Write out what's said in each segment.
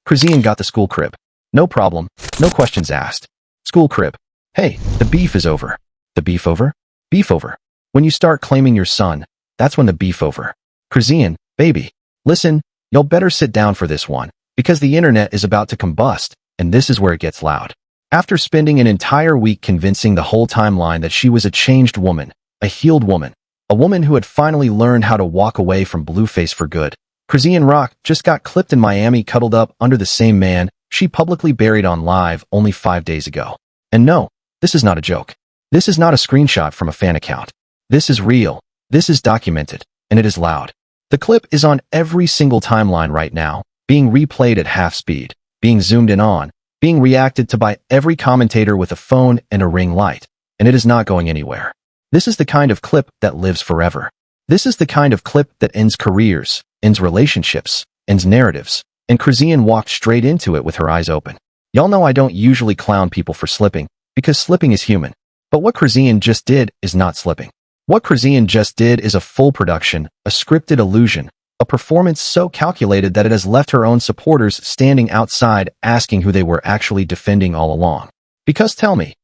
Chrisian got the school crib. No problem. No questions asked. School crib. Hey, the beef is over. The beef over? Beef over. When you start claiming your son, that's when the beef over. Chrisian, baby, listen, you'll better sit down for this one, because the internet is about to combust, and this is where it gets loud. After spending an entire week convincing the whole timeline that she was a changed woman, a healed woman, a woman who had finally learned how to walk away from Blueface for good, Chrisian Rock just got clipped in Miami cuddled up under the same man she publicly buried on live only 5 days ago. And no, this is not a joke. This is not a screenshot from a fan account. This is real. This is documented, and it is loud. The clip is on every single timeline right now, being replayed at half speed, being zoomed in on, being reacted to by every commentator with a phone and a ring light, and it is not going anywhere. This is the kind of clip that lives forever. This is the kind of clip that ends careers, ends relationships, ends narratives, and Chrisian walked straight into it with her eyes open. Y'all know I don't usually clown people for slipping, because slipping is human. But what Chrisian just did is not slipping. What Chrisian just did is a full production, a scripted illusion, a performance so calculated that it has left her own supporters standing outside asking who they were actually defending all along. Because tell me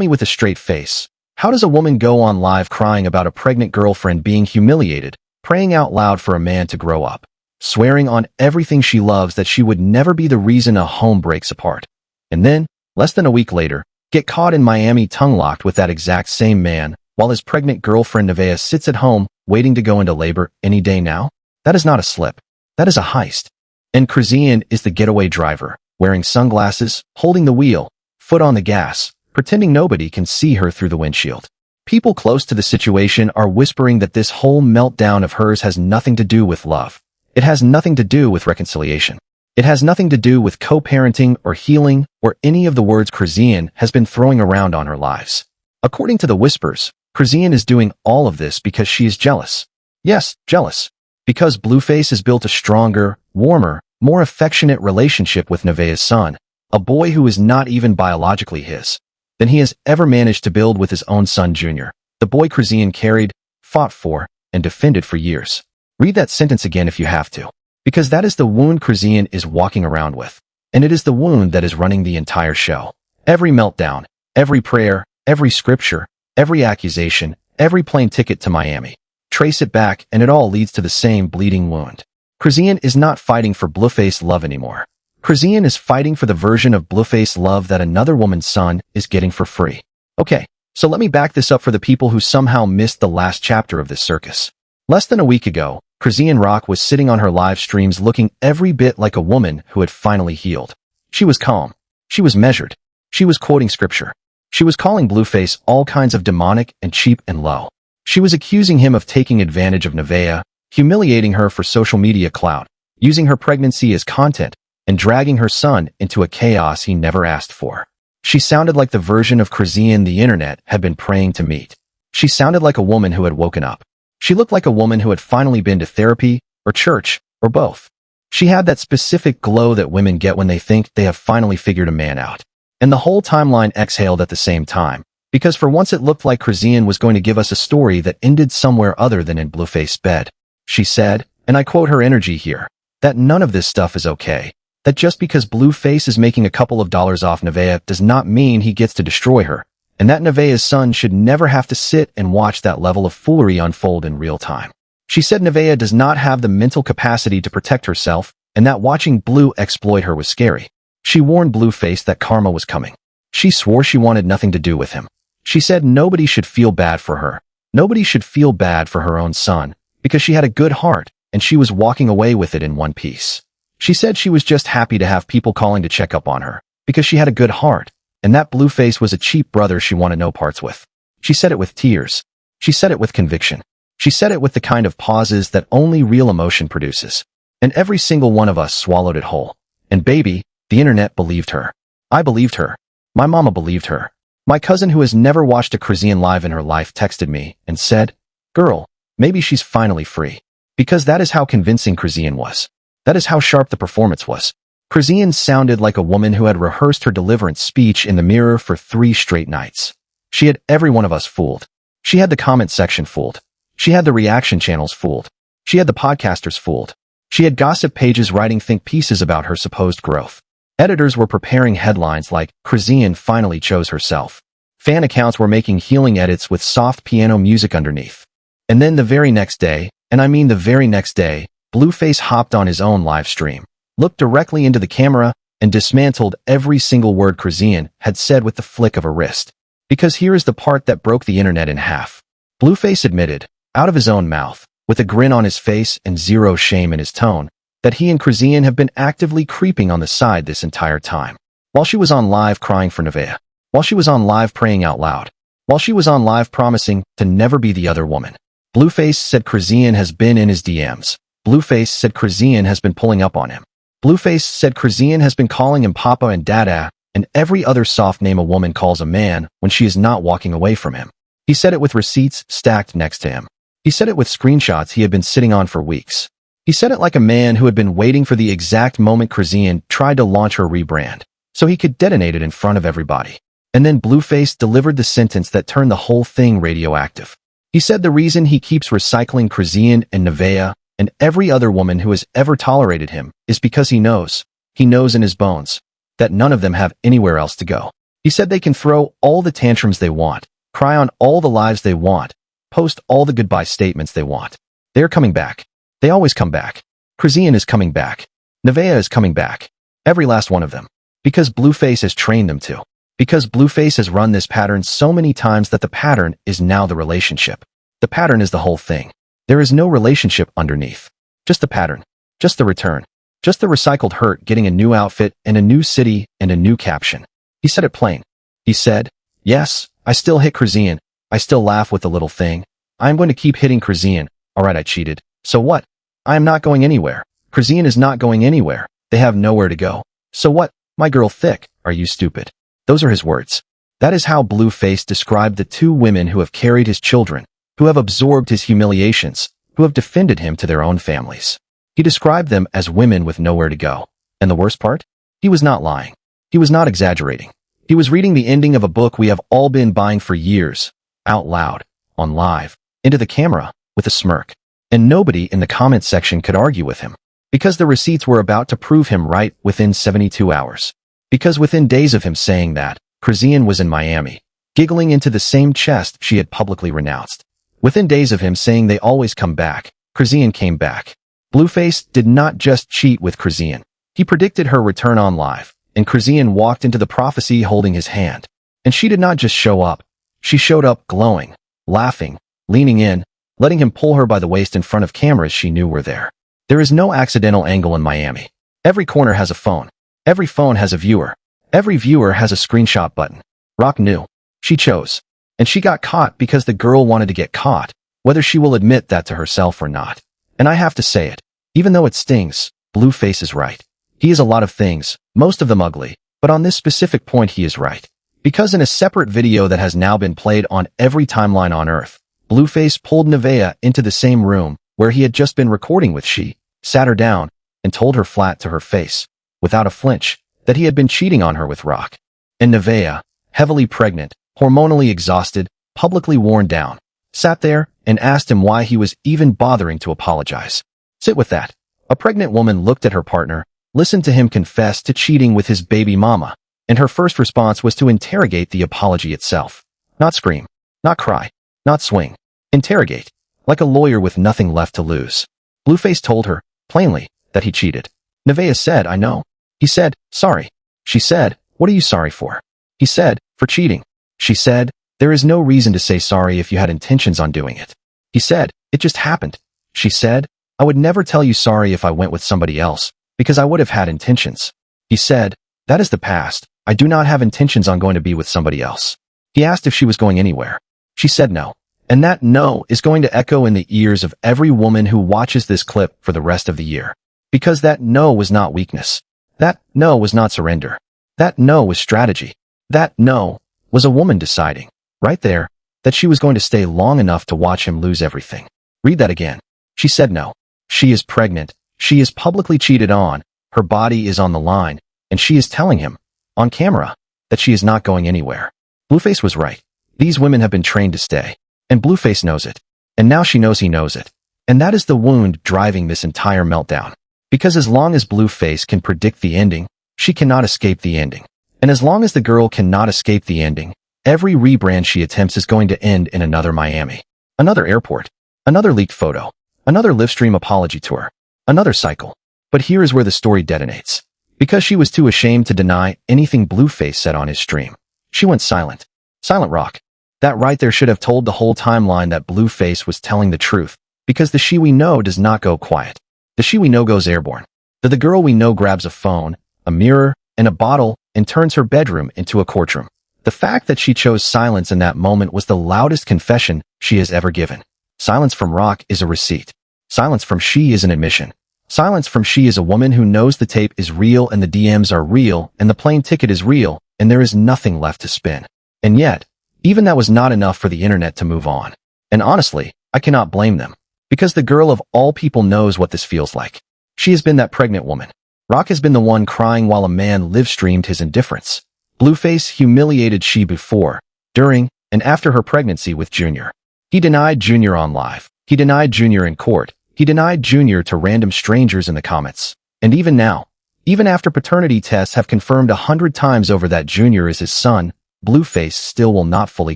with a straight face, how does a woman go on live crying about a pregnant girlfriend being humiliated, praying out loud for a man to grow up, swearing on everything she loves that she would never be the reason a home breaks apart, and then, less than a week later, get caught in Miami tongue-locked with that exact same man, while his pregnant girlfriend Nevaeh sits at home, waiting to go into labor any day now? That is not a slip. That is a heist. And Chrisian is the getaway driver, wearing sunglasses, holding the wheel, foot on the gas, pretending nobody can see her through the windshield. People close to the situation are whispering that this whole meltdown of hers has nothing to do with love. It has nothing to do with reconciliation. It has nothing to do with co-parenting or healing or any of the words Chrisian has been throwing around on her lives. According to the whispers, Chrisian is doing all of this because she is jealous. Yes, jealous. Because Blueface has built a stronger, warmer, more affectionate relationship with Nevaeh's son, a boy who is not even biologically his, than he has ever managed to build with his own son Junior, the boy Chrisian carried, fought for, and defended for years. Read that sentence again if you have to. Because that is the wound Chrisian is walking around with. And it is the wound that is running the entire show. Every meltdown, every prayer, every scripture, every accusation, every plane ticket to Miami. Trace it back and it all leads to the same bleeding wound. Chrisian is not fighting for Blueface love anymore. Chrisian is fighting for the version of Blueface love that another woman's son is getting for free. Okay, so let me back this up for the people who somehow missed the last chapter of this circus. Less than a week ago, Chrisian Rock was sitting on her live streams looking every bit like a woman who had finally healed. She was calm. She was measured. She was quoting scripture. She was calling Blueface all kinds of demonic and cheap and low. She was accusing him of taking advantage of Nevaeh, humiliating her for social media clout, using her pregnancy as content, and dragging her son into a chaos he never asked for. She sounded like the version of Chrisian the internet had been praying to meet. She sounded like a woman who had woken up. She looked like a woman who had finally been to therapy, or church, or both. She had that specific glow that women get when they think they have finally figured a man out. And the whole timeline exhaled at the same time, because for once it looked like Chrisian was going to give us a story that ended somewhere other than in Blueface's bed. She said, and I quote her energy here, that none of this stuff is okay. That just because Blueface is making a couple of dollars off Nevaeh does not mean he gets to destroy her, and that Nevaeh's son should never have to sit and watch that level of foolery unfold in real time. She said Nevaeh does not have the mental capacity to protect herself, and that watching Blue exploit her was scary. She warned Blueface that karma was coming. She swore she wanted nothing to do with him. She said nobody should feel bad for her. Nobody should feel bad for her own son, because she had a good heart, and she was walking away with it in one piece. She said she was just happy to have people calling to check up on her, because she had a good heart, and that Blueface was a cheap brother she wanted no parts with. She said it with tears. She said it with conviction. She said it with the kind of pauses that only real emotion produces. And every single one of us swallowed it whole. And baby, the internet believed her. I believed her. My mama believed her. My cousin who has never watched a Chrisian live in her life texted me and said, "Girl, maybe she's finally free." Because that is how convincing Chrisian was. That is how sharp the performance was. Chrisian sounded like a woman who had rehearsed her deliverance speech in the mirror for 3 straight nights. She had every one of us fooled. She had the comment section fooled. She had the reaction channels fooled. She had the podcasters fooled. She had gossip pages writing think pieces about her supposed growth. Editors were preparing headlines like, Chrisian finally chose herself. Fan accounts were making healing edits with soft piano music underneath. And then the very next day, and I mean the very next day, Blueface hopped on his own live stream, looked directly into the camera, and dismantled every single word Chrisian had said with the flick of a wrist. Because here is the part that broke the internet in half. Blueface admitted, out of his own mouth, with a grin on his face and zero shame in his tone, that he and Chrisian have been actively creeping on the side this entire time. While she was on live crying for Nevaeh, while she was on live praying out loud, while she was on live promising to never be the other woman. Blueface said Chrisian has been in his DMs. Blueface said Chrisian has been pulling up on him. Blueface said Chrisian has been calling him Papa and Dada, and every other soft name a woman calls a man when she is not walking away from him. He said it with receipts stacked next to him. He said it with screenshots he had been sitting on for weeks. He said it like a man who had been waiting for the exact moment Chrisian tried to launch her rebrand, so he could detonate it in front of everybody. And then Blueface delivered the sentence that turned the whole thing radioactive. He said the reason he keeps recycling Chrisian and Nevaeh and every other woman who has ever tolerated him is because he knows in his bones, that none of them have anywhere else to go. He said they can throw all the tantrums they want, cry on all the lives they want, post all the goodbye statements they want. They're coming back. They always come back. Chrisian is coming back. Nevaeh is coming back. Every last one of them. Because Blueface has trained them to. Because Blueface has run this pattern so many times that the pattern is now the relationship. The pattern is the whole thing. There is no relationship underneath. Just the pattern. Just the return. Just the recycled hurt getting a new outfit and a new city and a new caption. He said it plain. He said, yes, I still hit Chrisian. I still laugh with the little thing. I am going to keep hitting Chrisian. Alright, I cheated. So what? I am not going anywhere. Chrisian is not going anywhere. They have nowhere to go. So what? My girl thick. Are you stupid? Those are his words. That is how Blueface described the two women who have carried his children, who have absorbed his humiliations, who have defended him to their own families. He described them as women with nowhere to go. And the worst part? He was not lying. He was not exaggerating. He was reading the ending of a book we have all been buying for years, out loud, on live, into the camera, with a smirk. And nobody in the comment section could argue with him. Because the receipts were about to prove him right within 72 hours. Because within days of him saying that, Chrisian was in Miami, giggling into the same chest she had publicly renounced. Within days of him saying they always come back, Chrisian came back. Blueface did not just cheat with Chrisian. He predicted her return on live, and Chrisian walked into the prophecy holding his hand. And she did not just show up. She showed up glowing, laughing, leaning in, letting him pull her by the waist in front of cameras she knew were there. There is no accidental angle in Miami. Every corner has a phone. Every phone has a viewer. Every viewer has a screenshot button. Rock knew. She chose. And she got caught because the girl wanted to get caught, whether she will admit that to herself or not. And I have to say it. Even though it stings, Blueface is right. He is a lot of things, most of them ugly, but on this specific point he is right. Because in a separate video that has now been played on every timeline on Earth, Blueface pulled Nevaeh into the same room where he had just been recording with she, sat her down, and told her flat to her face, without a flinch, that he had been cheating on her with Rock. And Nevaeh, heavily pregnant, hormonally exhausted, publicly worn down, sat there and asked him why he was even bothering to apologize. Sit with that. A pregnant woman looked at her partner, listened to him confess to cheating with his baby mama, and her first response was to interrogate the apology itself. Not scream, not cry, not swing. Interrogate, like a lawyer with nothing left to lose. Blueface told her, plainly, that he cheated. Nevaeh said, I know. He said, sorry. She said, what are you sorry for? He said, for cheating. She said, there is no reason to say sorry if you had intentions on doing it. He said, it just happened. She said, I would never tell you sorry if I went with somebody else, because I would have had intentions. He said, that is the past. I do not have intentions on going to be with somebody else. He asked if she was going anywhere. She said no. And that no is going to echo in the ears of every woman who watches this clip for the rest of the year. Because that no was not weakness. That no was not surrender. That no was strategy. That no was a woman deciding, right there, that she was going to stay long enough to watch him lose everything. Read that again. She said no. She is pregnant. She is publicly cheated on. Her body is on the line. And she is telling him, on camera, that she is not going anywhere. Blueface was right. These women have been trained to stay. And Blueface knows it. And now she knows he knows it. And that is the wound driving this entire meltdown. Because as long as Blueface can predict the ending, she cannot escape the ending. And as long as the girl cannot escape the ending, every rebrand she attempts is going to end in another Miami, another airport, another leaked photo, another livestream apology tour, another cycle. But here is where the story detonates. Because she was too ashamed to deny anything Blueface said on his stream, she went silent. Silent rock. That right there should have told the whole timeline that Blueface was telling the truth, because the she we know does not go quiet. The she we know goes airborne. The girl we know grabs a phone, a mirror, and a bottle and turns her bedroom into a courtroom. The fact that she chose silence in that moment was the loudest confession she has ever given. Silence from Rock is a receipt. Silence from she is an admission. Silence from she is a woman who knows the tape is real and the DMs are real and the plane ticket is real and there is nothing left to spin. And yet, even that was not enough for the internet to move on. And honestly, I cannot blame them. Because the girl of all people knows what this feels like. She has been that pregnant woman. Rock has been the one crying while a man live-streamed his indifference. Blueface humiliated she before, during, and after her pregnancy with Junior. He denied Junior on live. He denied Junior in court. He denied Junior to random strangers in the comments. And even now, even after paternity tests have confirmed 100 times over that Junior is his son, Blueface still will not fully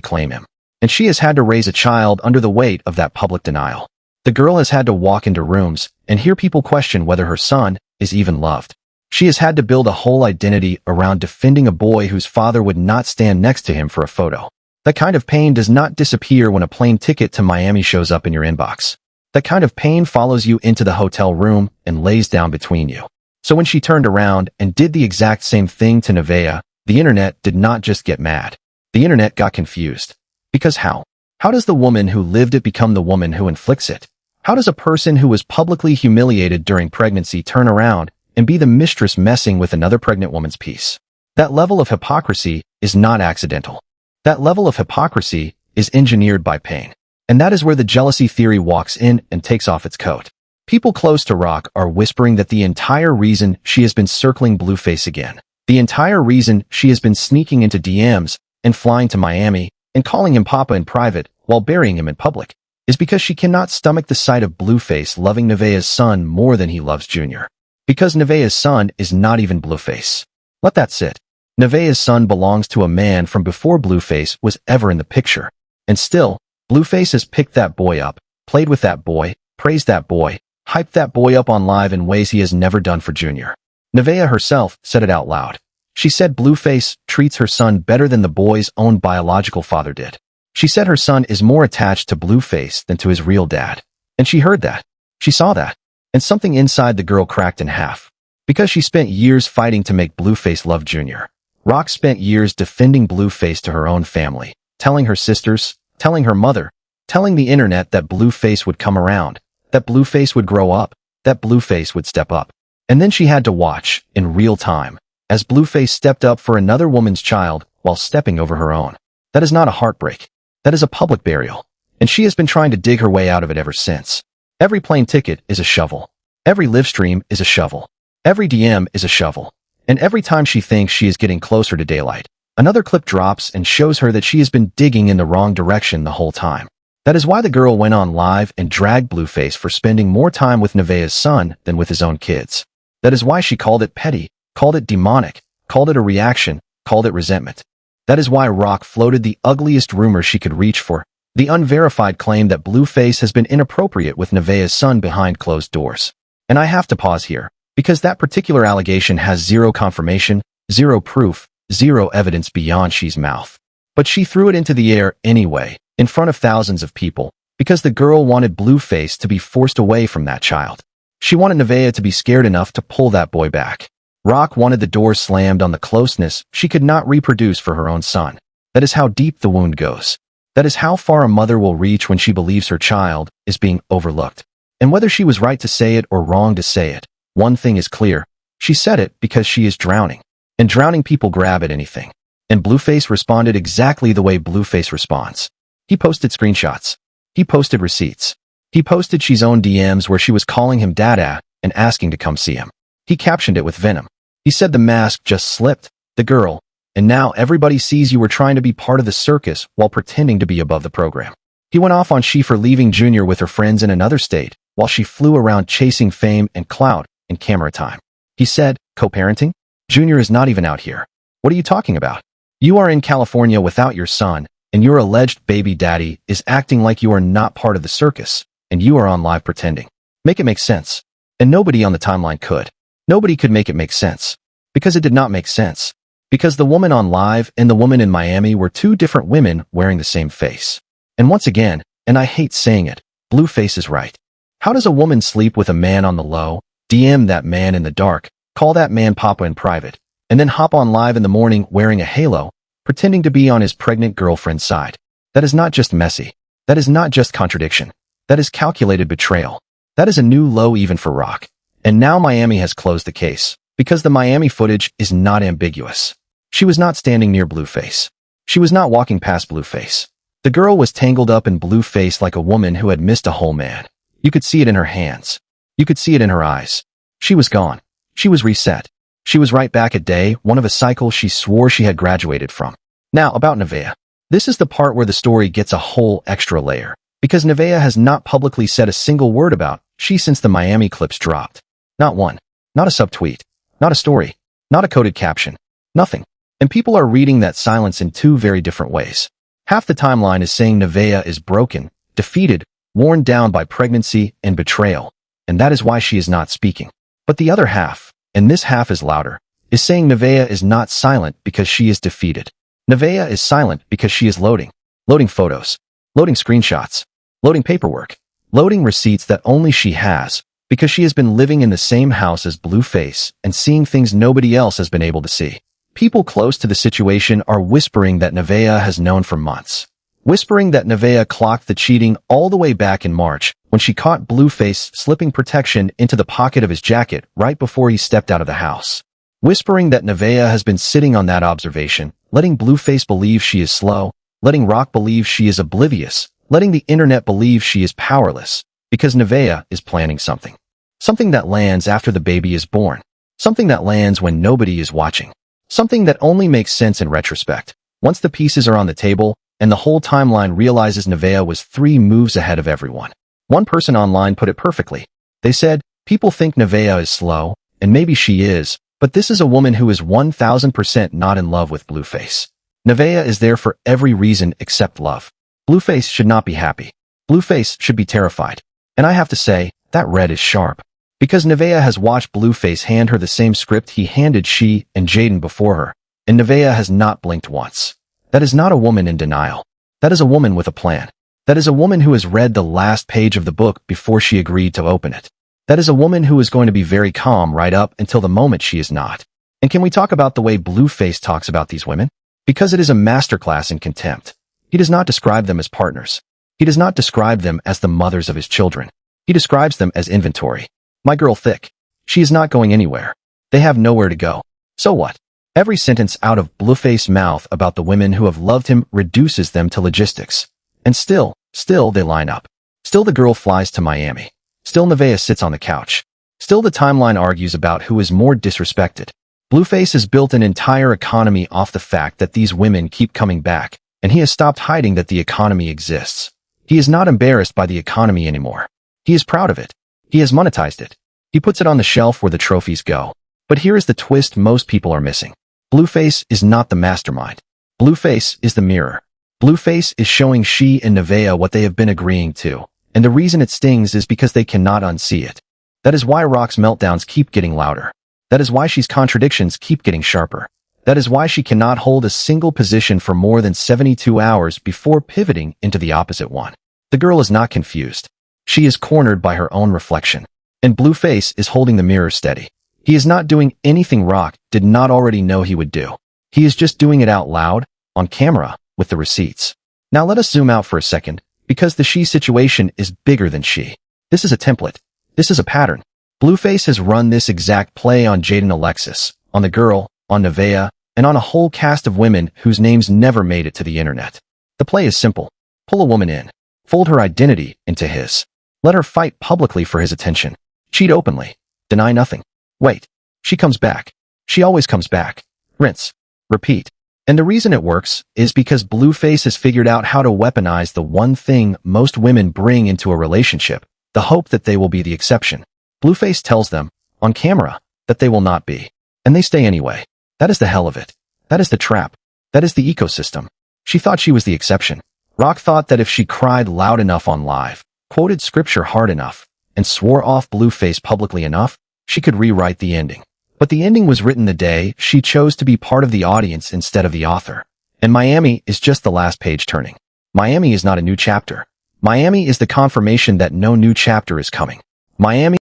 claim him. And she has had to raise a child under the weight of that public denial. The girl has had to walk into rooms and hear people question whether her son is even loved. She has had to build a whole identity around defending a boy whose father would not stand next to him for a photo. That kind of pain does not disappear when a plane ticket to Miami shows up in your inbox. That kind of pain follows you into the hotel room and lays down between you. So when she turned around and did the exact same thing to Nevaeh, the internet did not just get mad. The internet got confused. Because how? How does the woman who lived it become the woman who inflicts it? How does a person who was publicly humiliated during pregnancy turn around and be the mistress messing with another pregnant woman's peace? That level of hypocrisy is not accidental. That level of hypocrisy is engineered by pain. And that is where the jealousy theory walks in and takes off its coat. People close to Rock are whispering that the entire reason she has been circling Blueface again, the entire reason she has been sneaking into DMs and flying to Miami and calling him Papa in private while burying him in public, is because she cannot stomach the sight of Blueface loving Nevaeh's son more than he loves Junior. Because Nevaeh's son is not even Blueface. Let that sit. Nevaeh's son belongs to a man from before Blueface was ever in the picture. And still, Blueface has picked that boy up, played with that boy, praised that boy, hyped that boy up on live in ways he has never done for Junior. Nevaeh herself said it out loud. She said Blueface treats her son better than the boy's own biological father did. She said her son is more attached to Blueface than to his real dad. And she heard that. She saw that. And something inside the girl cracked in half. Because she spent years fighting to make Blueface love Junior. Rock spent years defending Blueface to her own family, telling her sisters, telling her mother, telling the internet that Blueface would come around, that Blueface would grow up, that Blueface would step up. And then she had to watch, in real time, as Blueface stepped up for another woman's child while stepping over her own. That is not a heartbreak. That is a public burial. And she has been trying to dig her way out of it ever since. Every plane ticket is a shovel. Every live stream is a shovel. Every DM is a shovel. And every time she thinks she is getting closer to daylight, another clip drops and shows her that she has been digging in the wrong direction the whole time. That is why the girl went on live and dragged Blueface for spending more time with Nevaeh's son than with his own kids. That is why she called it petty, called it demonic, called it a reaction, called it resentment. That is why Rock floated the ugliest rumor she could reach for, the unverified claim that Blueface has been inappropriate with Nevaeh's son behind closed doors. And I have to pause here, because that particular allegation has zero confirmation, zero proof, zero evidence beyond she's mouth. But she threw it into the air anyway, in front of thousands of people, because the girl wanted Blueface to be forced away from that child. She wanted Nevaeh to be scared enough to pull that boy back. Rock wanted the door slammed on the closeness she could not reproduce for her own son. That is how deep the wound goes. That is how far a mother will reach when she believes her child is being overlooked. And whether she was right to say it or wrong to say it, one thing is clear. She said it because she is drowning. And drowning people grab at anything. And Blueface responded exactly the way Blueface responds. He posted screenshots. He posted receipts. He posted she's own DMs where she was calling him Dada and asking to come see him. He captioned it with venom. He said the mask just slipped, the girl, and now everybody sees you were trying to be part of the circus while pretending to be above the program. He went off on she for leaving Junior with her friends in another state, while she flew around chasing fame and clout in camera time. He said, co-parenting? Junior is not even out here. What are you talking about? You are in California without your son, and your alleged baby daddy is acting like you are not part of the circus, and you are on live pretending. Make it make sense. And nobody on the timeline could. Nobody could make it make sense. Because it did not make sense. Because the woman on live and the woman in Miami were two different women wearing the same face. And once again, and I hate saying it, Blueface is right. How does a woman sleep with a man on the low, DM that man in the dark, call that man Papa in private, and then hop on live in the morning wearing a halo, pretending to be on his pregnant girlfriend's side? That is not just messy. That is not just contradiction. That is calculated betrayal. That is a new low even for rock. And now Miami has closed the case, because the Miami footage is not ambiguous. She was not standing near Blueface. She was not walking past Blueface. The girl was tangled up in Blueface like a woman who had missed a whole man. You could see it in her hands. You could see it in her eyes. She was gone. She was reset. She was right back at day one of a cycle she swore she had graduated from. Now, about Nevaeh. This is the part where the story gets a whole extra layer, because Nevaeh has not publicly said a single word about she since the Miami clips dropped. Not one. Not a subtweet. Not a story. Not a coded caption. Nothing. And people are reading that silence in two very different ways. Half the timeline is saying Nevaeh is broken, defeated, worn down by pregnancy and betrayal, and that is why she is not speaking. But the other half, and this half is louder, is saying Nevaeh is not silent because she is defeated. Nevaeh is silent because she is loading photos, loading screenshots, loading paperwork, loading receipts that only she has, because she has been living in the same house as Blueface and seeing things nobody else has been able to see. People close to the situation are whispering that Nevaeh has known for months. Whispering that Nevaeh clocked the cheating all the way back in March when she caught Blueface slipping protection into the pocket of his jacket right before he stepped out of the house. Whispering that Nevaeh has been sitting on that observation, letting Blueface believe she is slow, letting Rock believe she is oblivious, letting the internet believe she is powerless, because Nevaeh is planning something. Something that lands after the baby is born. Something that lands when nobody is watching. Something that only makes sense in retrospect, once the pieces are on the table and the whole timeline realizes Nevaeh was 3 moves ahead of everyone. One person online put it perfectly. They said, people think Nevaeh is slow, and maybe she is, but this is a woman who is 1000% not in love with Blueface. Nevaeh is there for every reason except love. Blueface should not be happy. Blueface should be terrified. And I have to say, that red is sharp. Because Nevaeh has watched Blueface hand her the same script he handed she and Jaden before her, and Nevaeh has not blinked once. That is not a woman in denial. That is a woman with a plan. That is a woman who has read the last page of the book before she agreed to open it. That is a woman who is going to be very calm right up until the moment she is not. And can we talk about the way Blueface talks about these women? Because it is a masterclass in contempt. He does not describe them as partners. He does not describe them as the mothers of his children. He describes them as inventory. My girl thick. She is not going anywhere. They have nowhere to go. So what? Every sentence out of Blueface's mouth about the women who have loved him reduces them to logistics. And still they line up. Still the girl flies to Miami. Still Nevaeh sits on the couch. Still the timeline argues about who is more disrespected. Blueface has built an entire economy off the fact that these women keep coming back, and he has stopped hiding that the economy exists. He is not embarrassed by the economy anymore. He is proud of it. He has monetized it. He puts it on the shelf where the trophies go. But here is the twist most people are missing. Blueface is not the mastermind. Blueface is the mirror. Blueface is showing she and Nevaeh what they have been agreeing to, and the reason it stings is because they cannot unsee it. That is why Rock's meltdowns keep getting louder. That is why she's contradictions keep getting sharper. That is why she cannot hold a single position for more than 72 hours before pivoting into the opposite one. The girl is not confused. She is cornered by her own reflection. And Blueface is holding the mirror steady. He is not doing anything Rock did not already know he would do. He is just doing it out loud, on camera, with the receipts. Now let us zoom out for a second, because the she situation is bigger than she. This is a template. This is a pattern. Blueface has run this exact play on Jaden Alexis, on the girl, on Nevaeh, and on a whole cast of women whose names never made it to the internet. The play is simple. Pull a woman in. Fold her identity into his. Let her fight publicly for his attention. Cheat openly. Deny nothing. Wait. She comes back. She always comes back. Rinse. Repeat. And the reason it works is because Blueface has figured out how to weaponize the one thing most women bring into a relationship, the hope that they will be the exception. Blueface tells them, on camera, that they will not be. And they stay anyway. That is the hell of it. That is the trap. That is the ecosystem. She thought she was the exception. Rock thought that if she cried loud enough on live, quoted scripture hard enough, and swore off Blueface publicly enough, she could rewrite the ending. But the ending was written the day she chose to be part of the audience instead of the author. And Miami is just the last page turning. Miami is not a new chapter. Miami is the confirmation that no new chapter is coming. Miami